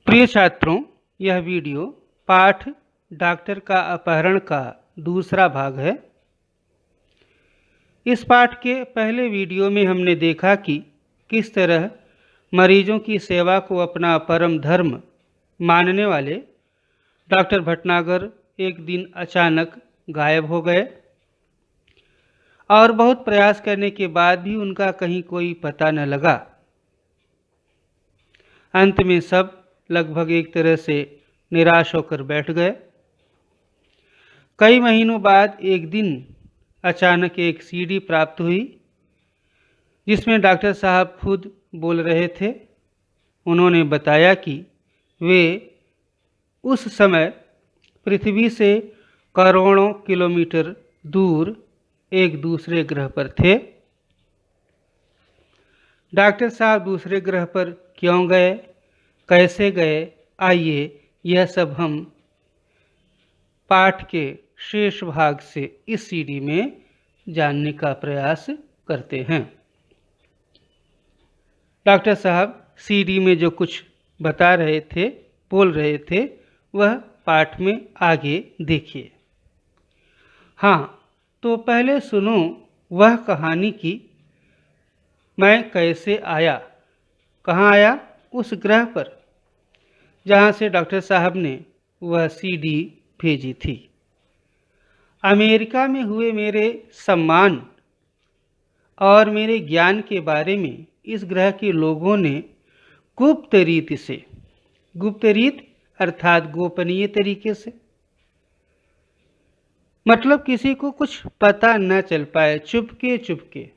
प्रिय छात्रों, यह वीडियो पाठ डॉक्टर का अपहरण का दूसरा भाग है। इस पाठ के पहले वीडियो में हमने देखा कि किस तरह मरीजों की सेवा को अपना परम धर्म मानने वाले डॉक्टर भटनागर एक दिन अचानक गायब हो गए और बहुत प्रयास करने के बाद भी उनका कहीं कोई पता न लगा। अंत में सब लगभग एक तरह से निराश होकर बैठ गए। कई महीनों बाद एक दिन अचानक एक सीडी प्राप्त हुई जिसमें डॉक्टर साहब खुद बोल रहे थे। उन्होंने बताया कि वे उस समय पृथ्वी से करोड़ों किलोमीटर दूर एक दूसरे ग्रह पर थे। डॉक्टर साहब दूसरे ग्रह पर क्यों गए, कैसे गए, आइए यह सब हम पाठ के शेष भाग से इस सीडी में जानने का प्रयास करते हैं। डॉक्टर साहब सीडी में जो कुछ बता रहे थे, बोल रहे थे, वह पाठ में आगे देखिए। हाँ, तो पहले सुनो वह कहानी कि मैं कैसे आया। कहाँ आया? उस ग्रह पर जहाँ से डॉक्टर साहब ने वह सीडी भेजी थी। अमेरिका में हुए मेरे सम्मान और मेरे ज्ञान के बारे में इस ग्रह के लोगों ने गुप्त रीति से, गुप्त रीत अर्थात गोपनीय तरीके से, मतलब किसी को कुछ पता न चल पाए, चुपके चुपके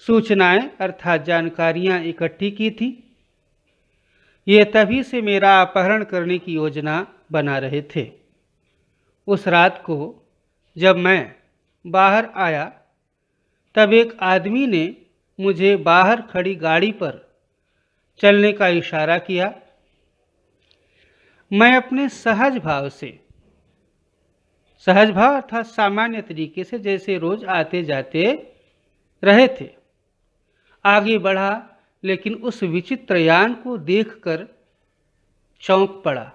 सूचनाएं अर्थात जानकारियां इकट्ठी की थी। ये तभी से मेरा अपहरण करने की योजना बना रहे थे। उस रात को जब मैं बाहर आया तब एक आदमी ने मुझे बाहर खड़ी गाड़ी पर चलने का इशारा किया। मैं अपने सहज भाव से, सहज भाव अर्थात सामान्य तरीके से जैसे रोज आते जाते रहे थे, आगे बढ़ा, लेकिन उस विचित्र यान को देखकर चौंक पड़ा।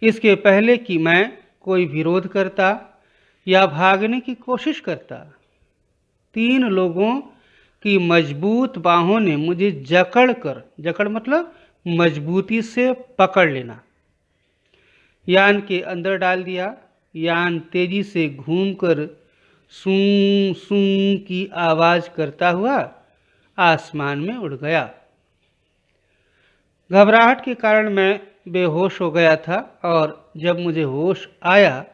इसके पहले कि मैं कोई विरोध करता या भागने की कोशिश करता, 3 लोगों की मजबूत बाहों ने मुझे जकड़ मतलब मजबूती से पकड़ लेना, यान के अंदर डाल दिया। यान तेजी से घूमकर सूं सूं की आवाज करता हुआ आसमान में उड़ गया। घबराहट के कारण मैं बेहोश हो गया था और जब मुझे होश आया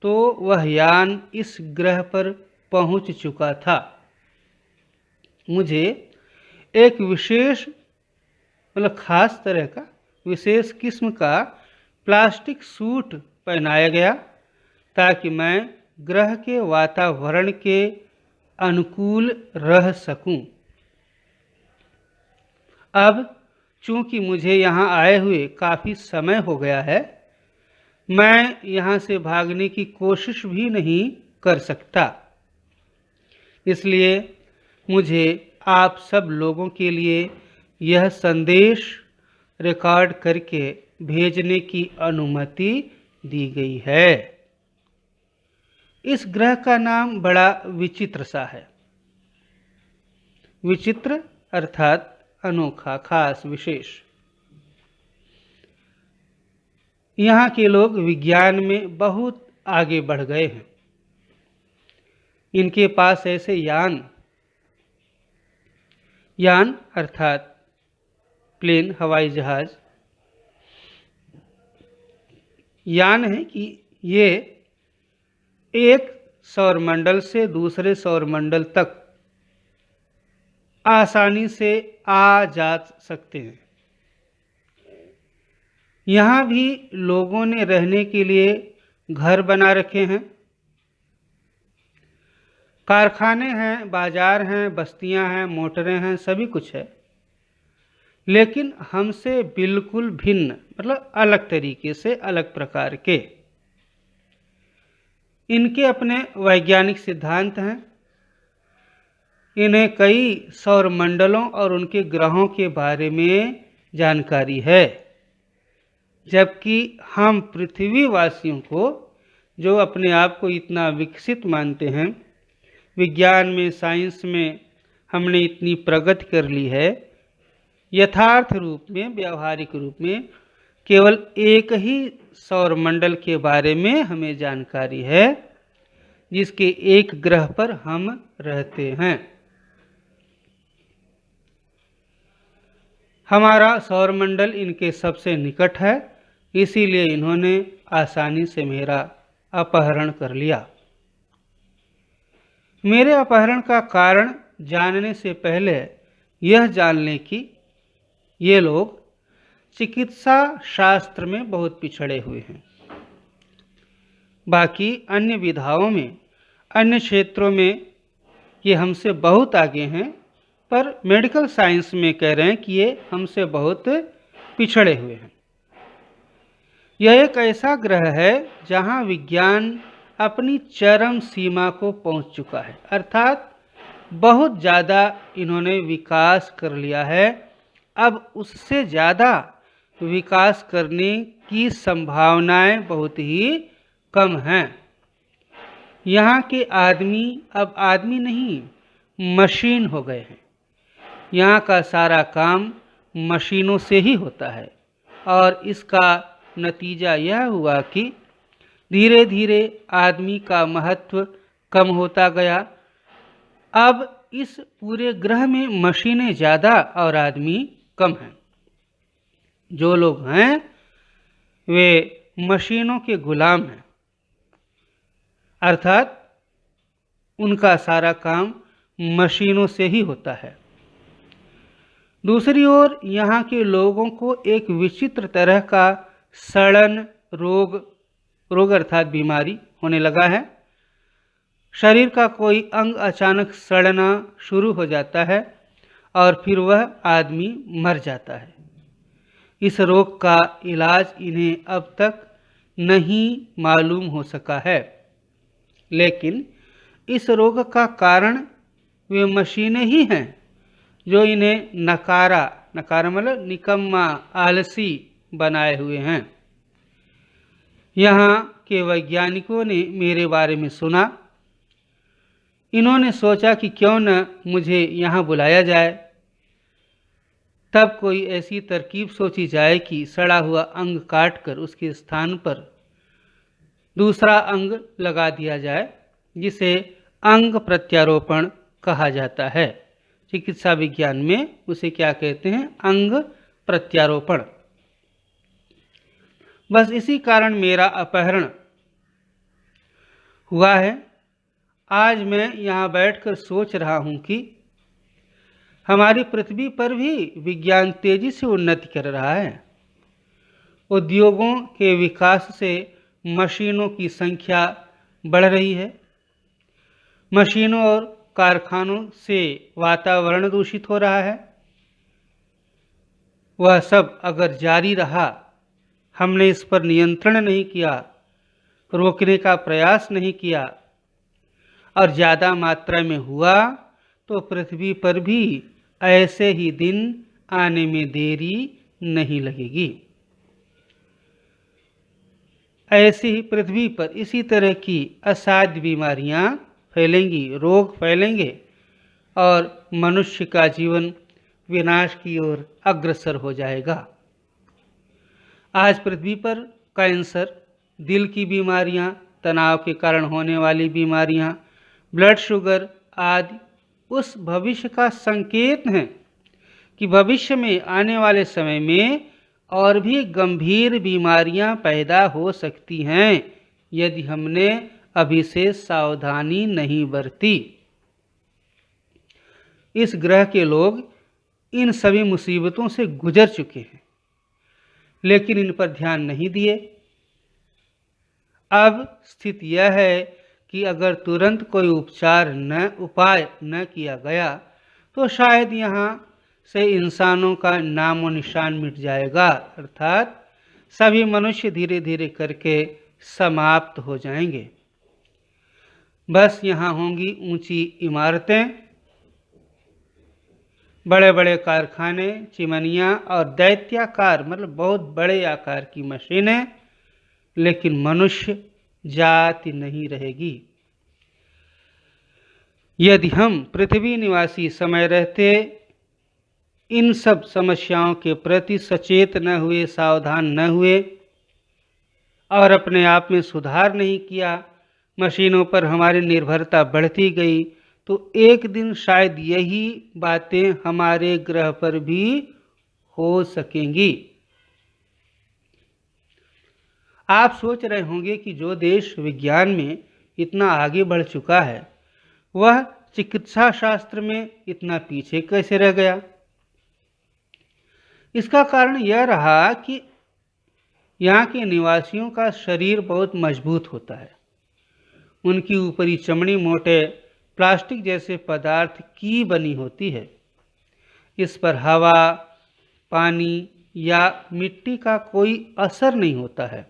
तो वह यान इस ग्रह पर पहुंच चुका था। मुझे एक विशेष मतलब खास तरह का विशेष किस्म का प्लास्टिक सूट पहनाया गया ताकि मैं ग्रह के वातावरण के अनुकूल रह सकूं। अब चूंकि मुझे यहाँ आए हुए काफ़ी समय हो गया है, मैं यहाँ से भागने की कोशिश भी नहीं कर सकता। इसलिए मुझे आप सब लोगों के लिए यह संदेश रिकॉर्ड करके भेजने की अनुमति दी गई है। इस ग्रह का नाम बड़ा विचित्र सा है। विचित्र अर्थात अनोखा, खास, विशेष। यहाँ के लोग विज्ञान में बहुत आगे बढ़ गए हैं। इनके पास ऐसे यान अर्थात प्लेन, हवाई जहाज, यान है कि ये एक सौरमंडल से दूसरे सौरमंडल तक आसानी से आ जा सकते हैं। यहाँ भी लोगों ने रहने के लिए घर बना रखे हैं, कारखाने हैं, बाजार हैं, बस्तियां हैं, मोटरें हैं, सभी कुछ है। लेकिन हमसे बिल्कुल भिन्न, मतलब अलग तरीके से, अलग प्रकार के। इनके अपने वैज्ञानिक सिद्धांत हैं, इन्हें कई सौर मंडलों और उनके ग्रहों के बारे में जानकारी है, जबकि हम पृथ्वीवासियों को, जो अपने आप को इतना विकसित मानते हैं, विज्ञान में, साइंस में हमने इतनी प्रगति कर ली है, यथार्थ रूप में, व्यावहारिक रूप में केवल एक ही सौर मंडल के बारे में हमें जानकारी है, जिसके एक ग्रह पर हम रहते हैं। हमारा सौर मंडल इनके सबसे निकट है, इसीलिए इन्होंने आसानी से मेरा अपहरण कर लिया। मेरे अपहरण का कारण जानने से पहले यह जान लें कि ये लोग चिकित्सा शास्त्र में बहुत पिछड़े हुए हैं। बाकी अन्य विधाओं में, अन्य क्षेत्रों में ये हमसे बहुत आगे हैं, पर मेडिकल साइंस में कह रहे हैं कि ये हमसे बहुत पिछड़े हुए हैं। यह एक ऐसा ग्रह है जहां विज्ञान अपनी चरम सीमा को पहुंच चुका है, अर्थात बहुत ज़्यादा इन्होंने विकास कर लिया है। अब उससे ज़्यादा विकास करने की संभावनाएं बहुत ही कम हैं। यहाँ के आदमी अब आदमी नहीं, मशीन हो गए हैं। यहाँ का सारा काम मशीनों से ही होता है, और इसका नतीजा यह हुआ कि धीरे धीरे आदमी का महत्व कम होता गया। अब इस पूरे ग्रह में मशीनें ज़्यादा और आदमी कम हैं। जो लोग हैं वे मशीनों के गुलाम हैं, अर्थात उनका सारा काम मशीनों से ही होता है। दूसरी ओर यहाँ के लोगों को एक विचित्र तरह का सड़न रोग अर्थात बीमारी होने लगा है। शरीर का कोई अंग अचानक सड़ना शुरू हो जाता है और फिर वह आदमी मर जाता है। इस रोग का इलाज इन्हें अब तक नहीं मालूम हो सका है, लेकिन इस रोग का कारण वे मशीनें ही हैं जो इन्हें नकारा मतलब निकम्मा, आलसी बनाए हुए हैं। यहाँ के वैज्ञानिकों ने मेरे बारे में सुना। इन्होंने सोचा कि क्यों न मुझे यहाँ बुलाया जाए। तब कोई ऐसी तरकीब सोची जाए कि सड़ा हुआ अंग काटकर उसके स्थान पर दूसरा अंग लगा दिया जाए, जिसे अंग प्रत्यारोपण कहा जाता है। चिकित्सा विज्ञान में उसे क्या कहते हैं? अंग प्रत्यारोपण। बस इसी कारण मेरा अपहरण हुआ है। आज मैं यहाँ बैठकर सोच रहा हूँ कि हमारी पृथ्वी पर भी विज्ञान तेजी से उन्नति कर रहा है। उद्योगों के विकास से मशीनों की संख्या बढ़ रही है। मशीनों और कारखानों से वातावरण दूषित हो रहा है। वह सब अगर जारी रहा, हमने इस पर नियंत्रण नहीं किया, रोकने का प्रयास नहीं किया और ज़्यादा मात्रा में हुआ, तो पृथ्वी पर भी ऐसे ही दिन आने में देरी नहीं लगेगी। ऐसी ही पृथ्वी पर इसी तरह की असाध्य बीमारियां फैलेंगी, रोग फैलेंगे और मनुष्य का जीवन विनाश की ओर अग्रसर हो जाएगा। आज पृथ्वी पर कैंसर, दिल की बीमारियां, तनाव के कारण होने वाली बीमारियां, ब्लड शुगर आदि उस भविष्य का संकेत हैं कि भविष्य में आने वाले समय में और भी गंभीर बीमारियां पैदा हो सकती हैं यदि हमने अभी से सावधानी नहीं बरती। इस ग्रह के लोग इन सभी मुसीबतों से गुजर चुके हैं, लेकिन इन पर ध्यान नहीं दिए। अब स्थिति यह है कि अगर तुरंत कोई उपाय न किया गया तो शायद यहाँ से इंसानों का नामो निशान मिट जाएगा, अर्थात सभी मनुष्य धीरे धीरे करके समाप्त हो जाएंगे। बस यहाँ होंगी ऊंची इमारतें, बड़े बड़े कारखाने, चिमनियाँ और दैत्याकार मतलब बहुत बड़े आकार की मशीनें, लेकिन मनुष्य जाति नहीं रहेगी। यदि हम पृथ्वी निवासी समय रहते इन सब समस्याओं के प्रति सचेत न हुए, सावधान न हुए और अपने आप में सुधार नहीं किया, मशीनों पर हमारी निर्भरता बढ़ती गई, तो एक दिन शायद यही बातें हमारे ग्रह पर भी हो सकेंगी। आप सोच रहे होंगे कि जो देश विज्ञान में इतना आगे बढ़ चुका है, वह चिकित्सा शास्त्र में इतना पीछे कैसे रह गया। इसका कारण यह रहा कि यहाँ के निवासियों का शरीर बहुत मजबूत होता है। उनकी ऊपरी चमड़ी मोटे प्लास्टिक जैसे पदार्थ की बनी होती है। इस पर हवा, पानी या मिट्टी का कोई असर नहीं होता है।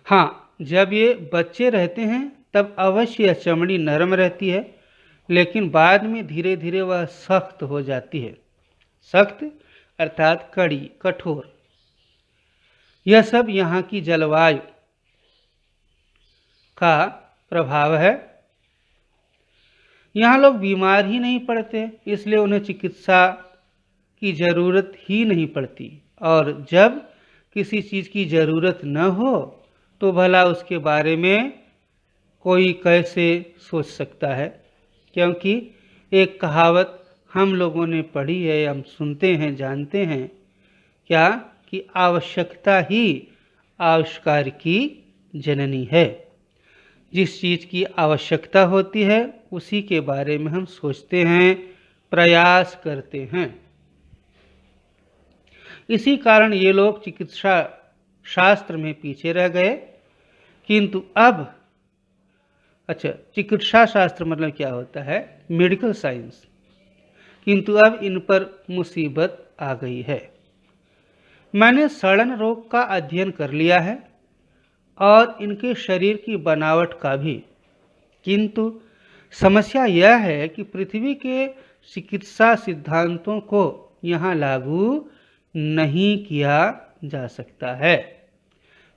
हाँ, जब ये बच्चे रहते हैं तब अवश्य यह चमड़ी नरम रहती है, लेकिन बाद में धीरे धीरे वह सख्त हो जाती है। सख्त अर्थात कड़ी, कठोर। यह सब यहाँ की जलवायु का प्रभाव है। यहाँ लोग बीमार ही नहीं पड़ते, इसलिए उन्हें चिकित्सा की ज़रूरत ही नहीं पड़ती। और जब किसी चीज़ की ज़रूरत न हो तो भला उसके बारे में कोई कैसे सोच सकता है, क्योंकि एक कहावत हम लोगों ने पढ़ी है, हम सुनते हैं, जानते हैं क्या कि आवश्यकता ही आविष्कार की जननी है। जिस चीज़ की आवश्यकता होती है उसी के बारे में हम सोचते हैं, प्रयास करते हैं। इसी कारण ये लोग चिकित्सा शास्त्र में पीछे रह गए। किंतु अब चिकित्सा शास्त्र मतलब क्या होता है? Medical science. किंतु अब इन पर मुसीबत आ गई है। मैंने सड़न रोग का अध्ययन कर लिया है और इनके शरीर की बनावट का भी, किंतु समस्या यह है कि पृथ्वी के चिकित्सा सिद्धांतों को यहाँ लागू नहीं किया जा सकता है।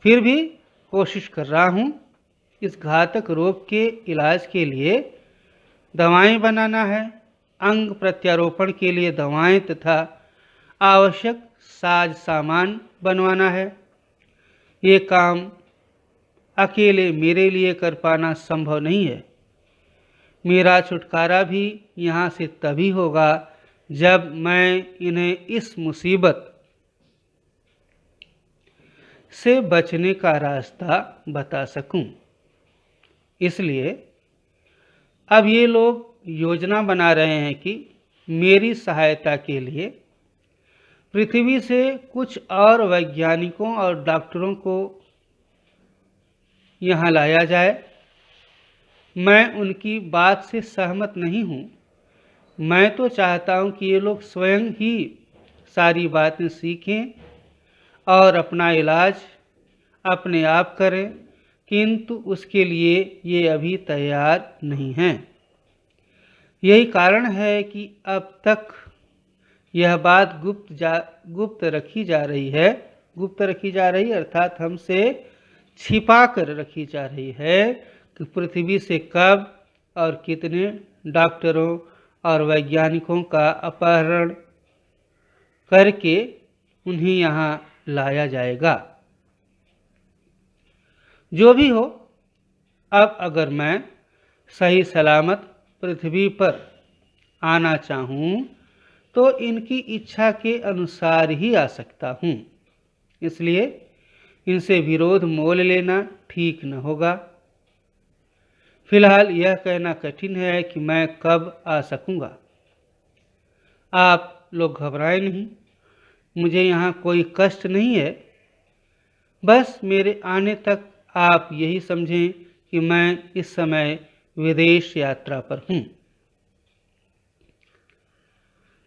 फिर भी कोशिश कर रहा हूँ। इस घातक रोग के इलाज के लिए दवाएं बनाना है, अंग प्रत्यारोपण के लिए दवाएं तथा आवश्यक साज सामान बनवाना है। ये काम अकेले मेरे लिए कर पाना संभव नहीं है। मेरा छुटकारा भी यहाँ से तभी होगा जब मैं इन्हें इस मुसीबत से बचने का रास्ता बता सकूं। इसलिए अब ये लोग योजना बना रहे हैं कि मेरी सहायता के लिए पृथ्वी से कुछ और वैज्ञानिकों और डॉक्टरों को यहाँ लाया जाए। मैं उनकी बात से सहमत नहीं हूँ। मैं तो चाहता हूँ कि ये लोग स्वयं ही सारी बातें सीखें और अपना इलाज अपने आप करें, किंतु उसके लिए ये अभी तैयार नहीं हैं। यही कारण है कि अब तक यह बात गुप्त रखी जा रही है। गुप्त रखी जा रही अर्थात हमसे छिपा कर रखी जा रही है कि पृथ्वी से कब और कितने डॉक्टरों और वैज्ञानिकों का अपहरण करके उन्हें यहाँ लाया जाएगा। जो भी हो, अब अगर मैं सही सलामत पृथ्वी पर आना चाहूँ तो इनकी इच्छा के अनुसार ही आ सकता हूँ। इसलिए इनसे विरोध मोल लेना ठीक न होगा। फिलहाल यह कहना कठिन है कि मैं कब आ सकूँगा। आप लोग घबराएं नहीं, मुझे यहाँ कोई कष्ट नहीं है। बस मेरे आने तक आप यही समझें कि मैं इस समय विदेश यात्रा पर हूँ।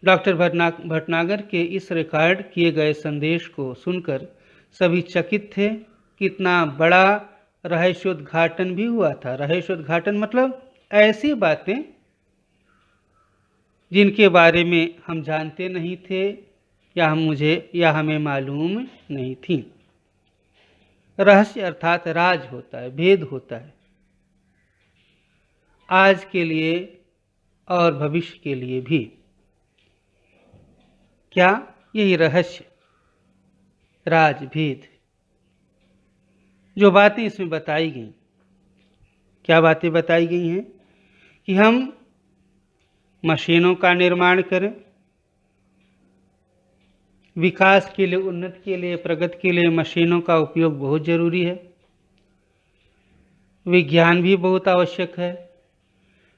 डॉक्टर भटनागर के इस रिकॉर्ड किए गए संदेश को सुनकर सभी चकित थे। कितना बड़ा रहस्योद्घाटन भी हुआ था। रहस्योद्घाटन मतलब ऐसी बातें जिनके बारे में हम जानते नहीं थे या हमें मालूम नहीं थी। रहस्य अर्थात राज होता है, भेद होता है, आज के लिए और भविष्य के लिए भी। क्या? यही रहस्य, राज, भेद। जो बातें इसमें बताई गई, क्या बातें बताई गई हैं? कि हम मशीनों का निर्माण करें, विकास के लिए, उन्नति के लिए, प्रगति के लिए मशीनों का उपयोग बहुत जरूरी है। विज्ञान भी बहुत आवश्यक है,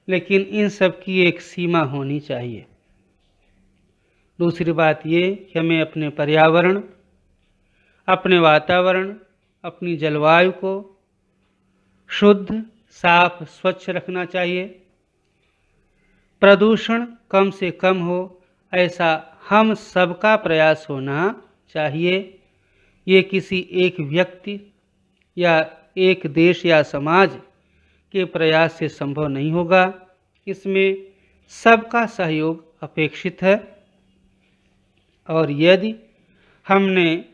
लेकिन इन सब की एक सीमा होनी चाहिए। दूसरी बात ये कि हमें अपने पर्यावरण, अपने वातावरण, अपनी जलवायु को शुद्ध, साफ, स्वच्छ रखना चाहिए। प्रदूषण कम से कम हो, ऐसा हम सबका प्रयास होना चाहिए। ये किसी एक व्यक्ति या एक देश या समाज के प्रयास से संभव नहीं होगा। इसमें सबका सहयोग अपेक्षित है। और यदि हमने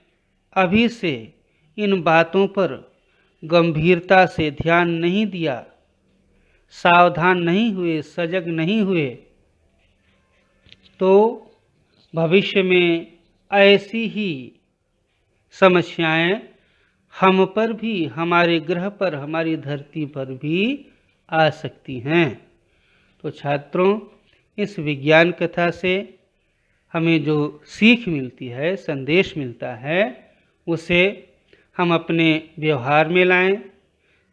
अभी से इन बातों पर गंभीरता से ध्यान नहीं दिया, सावधान नहीं हुए, सजग नहीं हुए, तो भविष्य में ऐसी ही समस्याएं हम पर भी, हमारे ग्रह पर, हमारी धरती पर भी आ सकती हैं। तो छात्रों, इस विज्ञान कथा से हमें जो सीख मिलती है, संदेश मिलता है, उसे हम अपने व्यवहार में लाएं,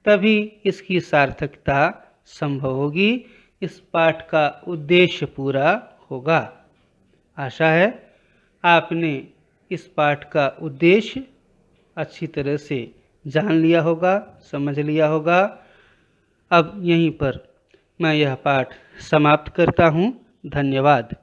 तभी इसकी सार्थकता संभव होगी, इस पाठ का उद्देश्य पूरा होगा। आशा है आपने इस पाठ का उद्देश्य अच्छी तरह से जान लिया होगा, समझ लिया होगा। अब यहीं पर मैं यह पाठ समाप्त करता हूँ। धन्यवाद।